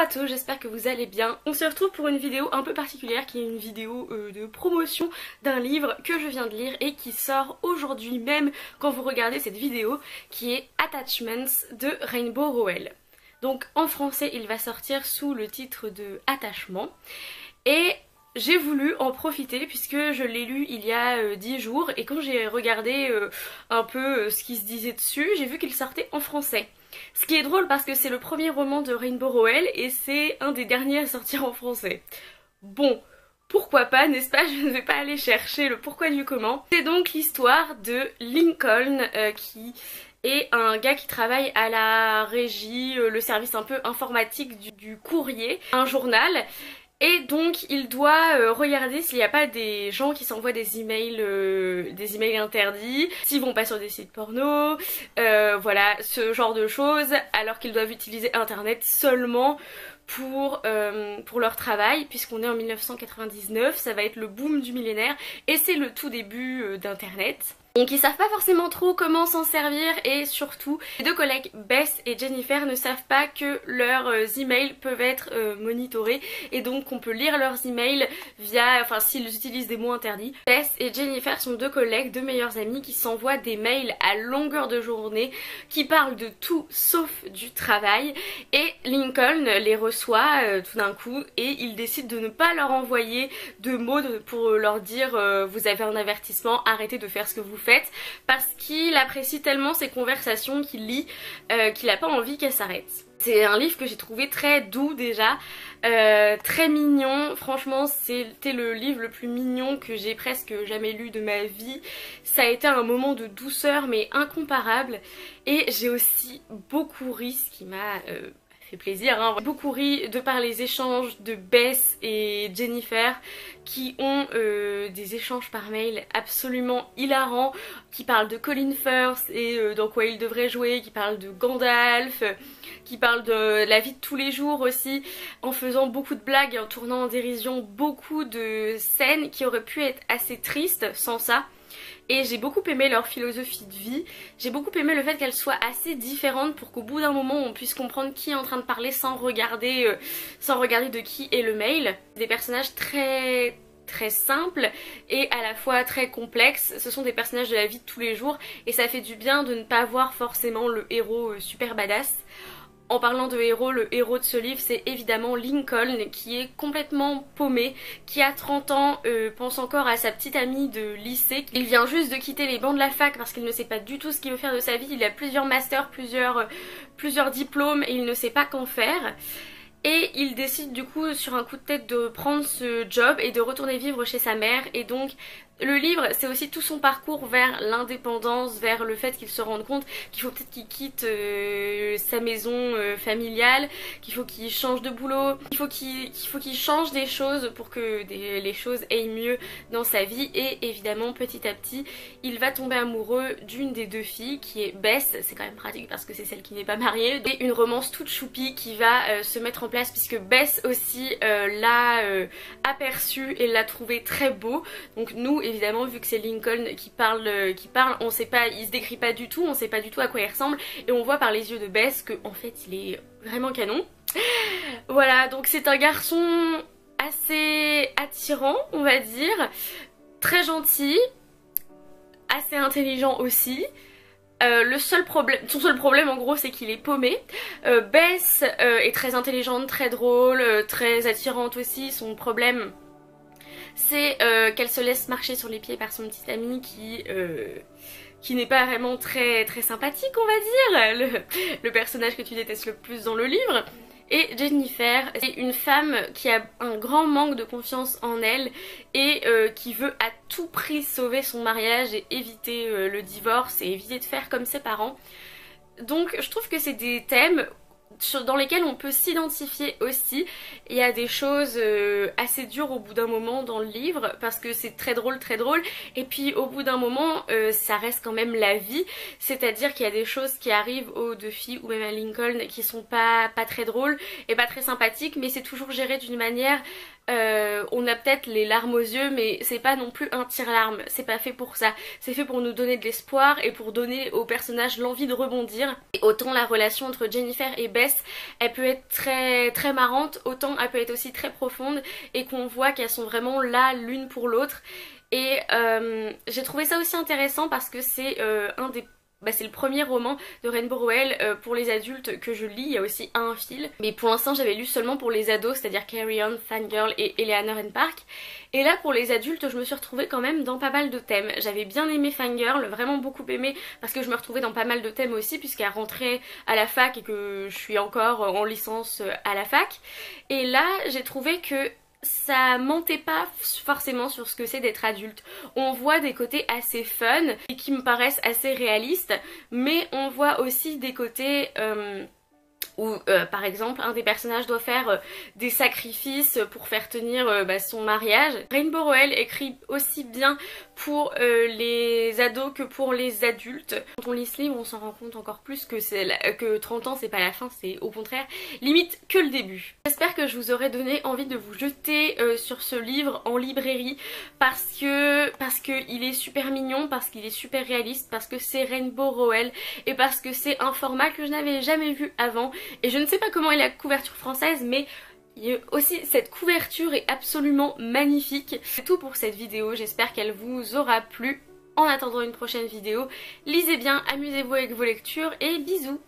à tous, j'espère que vous allez bien. On se retrouve pour une vidéo un peu particulière qui est une vidéo de promotion d'un livre que je viens de lire et qui sort aujourd'hui même quand vous regardez cette vidéo, qui est Attachments de Rainbow Rowell. Donc en français il va sortir sous le titre de Attachement et j'ai voulu en profiter puisque je l'ai lu il y a 10 jours et quand j'ai regardé un peu ce qui se disait dessus, j'ai vu qu'il sortait en français. Ce qui est drôle parce que c'est le premier roman de Rainbow Rowell et c'est un des derniers à sortir en français. Bon, pourquoi pas, n'est-ce pas? Je ne vais pas aller chercher le pourquoi du comment. C'est donc l'histoire de Lincoln qui est un gars qui travaille à la régie, le service un peu informatique du courrier, un journal. Et donc il doit regarder s'il n'y a pas des gens qui s'envoient des emails interdits, s'ils vont pas sur des sites porno, voilà, ce genre de choses, alors qu'ils doivent utiliser internet seulement pour leur travail, puisqu'on est en 1999, ça va être le boom du millénaire, et c'est le tout début d'internet. Donc ils savent pas forcément trop comment s'en servir et surtout les deux collègues Bess et Jennifer ne savent pas que leurs emails peuvent être monitorés et donc on peut lire leurs emails via, enfin s'ils utilisent des mots interdits. Bess et Jennifer sont deux collègues, deux meilleures amies qui s'envoient des mails à longueur de journée qui parlent de tout sauf du travail et Lincoln les reçoit tout d'un coup et il décide de ne pas leur envoyer de mots pour leur dire vous avez un avertissement, arrêtez de faire ce que vous faites, parce qu'il apprécie tellement ces conversations qu'il lit qu'il n'a pas envie qu'elles s'arrêtent. C'est un livre que j'ai trouvé très doux déjà, très mignon, franchement c'était le livre le plus mignon que j'ai presque jamais lu de ma vie. Ça a été un moment de douceur mais incomparable et j'ai aussi beaucoup ri, ce qui m'a fait plaisir, hein. Beaucoup ri de par les échanges de Bess et Jennifer qui ont des échanges par mail absolument hilarants, qui parlent de Colin Firth et dans quoi il devrait jouer, qui parlent de Gandalf, qui parlent de la vie de tous les jours aussi, en faisant beaucoup de blagues et en tournant en dérision beaucoup de scènes qui auraient pu être assez tristes sans ça. Et j'ai beaucoup aimé leur philosophie de vie, j'ai beaucoup aimé le fait qu'elle soit assez différente pour qu'au bout d'un moment on puisse comprendre qui est en train de parler sans regarder de qui est le mail. Des personnages très simples et à la fois très complexes, ce sont des personnages de la vie de tous les jours et ça fait du bien de ne pas voir forcément le héros super badass. En parlant de héros, le héros de ce livre c'est évidemment Lincoln qui est complètement paumé, qui a 30 ans, pense encore à sa petite amie de lycée. Il vient juste de quitter les bancs de la fac parce qu'il ne sait pas du tout ce qu'il veut faire de sa vie, il a plusieurs masters, plusieurs diplômes et il ne sait pas qu'en faire. Et il décide du coup sur un coup de tête de prendre ce job et de retourner vivre chez sa mère et donc le livre c'est aussi tout son parcours vers l'indépendance, vers le fait qu'il se rende compte qu'il faut peut-être qu'il quitte sa maison familiale, qu'il faut qu'il change de boulot, qu'il faut qu'il change des choses pour que les choses aillent mieux dans sa vie et évidemment petit à petit il va tomber amoureux d'une des deux filles qui est Bess, c'est quand même pratique parce que c'est celle qui n'est pas mariée, et une romance toute choupie qui va se mettre en place puisque Bess aussi l'a aperçu et l'a trouvé très beau. Donc nous évidemment vu que c'est Lincoln qui parle, on sait pas, il se décrit pas du tout, on sait pas du tout à quoi il ressemble et on voit par les yeux de Bess que en fait il est vraiment canon. Voilà, donc c'est un garçon assez attirant on va dire, très gentil, assez intelligent aussi. Son seul problème en gros c'est qu'il est paumé. Bess est très intelligente, très drôle, très attirante aussi. Son problème c'est qu'elle se laisse marcher sur les pieds par son petit ami qui n'est pas vraiment très sympathique on va dire, le personnage que tu détestes le plus dans le livre. Et Jennifer, c'est une femme qui a un grand manque de confiance en elle et qui veut à tout prix sauver son mariage et éviter le divorce et éviter de faire comme ses parents. Donc je trouve que c'est des thèmes dans lesquels on peut s'identifier aussi. Il y a des choses assez dures au bout d'un moment dans le livre parce que c'est très drôle et puis au bout d'un moment ça reste quand même la vie, c'est-à-dire qu'il y a des choses qui arrivent aux deux filles ou même à Lincoln qui sont pas très drôles et pas très sympathiques, mais c'est toujours géré d'une manière on a peut-être les larmes aux yeux mais c'est pas non plus un tire-larme, c'est pas fait pour ça, c'est fait pour nous donner de l'espoir et pour donner aux personnages l'envie de rebondir. Et autant la relation entre Jennifer et Beth baisse, elle peut être très marrante, autant elle peut être aussi très profonde et qu'on voit qu'elles sont vraiment là l'une pour l'autre. Et j'ai trouvé ça aussi intéressant parce que c'est c'est le premier roman de Rainbow Rowell pour les adultes que je lis. Il y a aussi un fil, mais pour l'instant j'avais lu seulement pour les ados, c'est-à-dire Carry On, Fangirl et Eleanor and Park. Et là pour les adultes je me suis retrouvée quand même dans pas mal de thèmes. J'avais bien aimé Fangirl, vraiment beaucoup aimé, parce que je me retrouvais dans pas mal de thèmes aussi puisqu'elle rentrait à la fac et que je suis encore en licence à la fac. Et là j'ai trouvé que ça mentait pas forcément sur ce que c'est d'être adulte. On voit des côtés assez fun et qui me paraissent assez réalistes, mais on voit aussi des côtés où par exemple un des personnages doit faire des sacrifices pour faire tenir son mariage. Rainbow Rowell écrit aussi bien pour les ados que pour les adultes. Quand on lit ce livre on s'en rend compte encore plus que 30 ans c'est pas la fin, c'est au contraire limite que le début. J'espère que je vous aurai donné envie de vous jeter sur ce livre en librairie parce que il est super mignon, parce qu'il est super réaliste, parce que c'est Rainbow Rowell et parce que c'est un format que je n'avais jamais vu avant. Et je ne sais pas comment est la couverture française, mais aussi cette couverture est absolument magnifique. C'est tout pour cette vidéo, j'espère qu'elle vous aura plu. En attendant une prochaine vidéo, lisez bien, amusez-vous avec vos lectures et bisous!